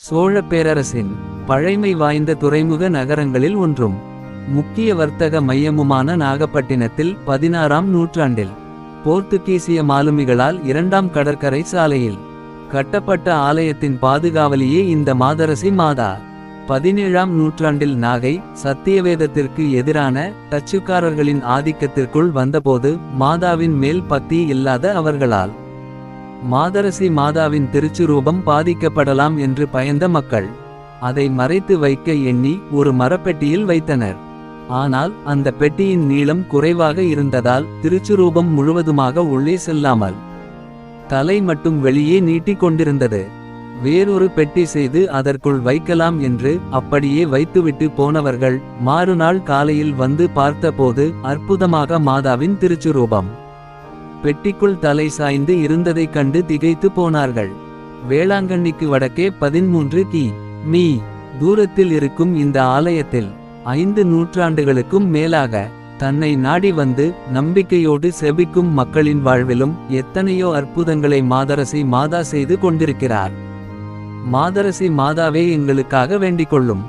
சோழ பேரரசின் பழைமை வாய்ந்த துறைமுக நகரங்களில் ஒன்றும் முக்கிய வர்த்தக மையமுமான நாகப்பட்டினத்தில் 16ஆம் நூற்றாண்டில் போர்த்துகீசிய மாலுமிகளால் 2ஆம் கடற்கரை சாலையில் கட்டப்பட்ட ஆலயத்தின் பாதுகாவலியே இந்த மாதரசி மாதா. 17ஆம் நூற்றாண்டில் நாகை சத்தியவேதத்திற்கு எதிரான டச்சுக்காரர்களின் ஆதிக்கத்திற்குள் வந்தபோது மாதாவின் மேல் பக்தி இல்லாத அவர்களால் மாதரசி மாதாவின் திருச்சுரூபம் பாதிக்கப்படலாம் என்று பயந்த மக்கள் அதை மறைத்து வைக்க எண்ணி ஒரு மரப்பெட்டியில் வைத்தனர். ஆனால் அந்த பெட்டியின் நீளம் குறைவாக இருந்ததால் திருச்சுரூபம் முழுவதுமாக உள்ளே செல்லாமல் தலை மட்டும் வெளியே நீட்டிக் கொண்டிருந்தது. வேறொரு பெட்டி செய்து அதற்குள் வைக்கலாம் என்று அப்படியே வைத்துவிட்டு போனவர்கள் மறுநாள் காலையில் வந்து பார்த்தபோது அற்புதமாக மாதாவின் திருச்சுரூபம் பெட்டிக்குள் தலை சாய்ந்து இருந்ததைக் கண்டு திகைத்து போனார்கள். வேளாங்கண்ணிக்கு வடக்கே 13 கி.மீ தூரத்தில் இருக்கும் இந்த ஆலயத்தில் 5 நூற்றாண்டுகளுக்கும் மேலாக தன்னை நாடி வந்து நம்பிக்கையோடு செபிக்கும் மக்களின் வாழ்விலும் எத்தனையோ அற்புதங்களை மாதரசி மாதா செய்து கொண்டிருக்கிறார். மாதரசி மாதாவே எங்களுக்காக வேண்டிக்கொள்ளும்.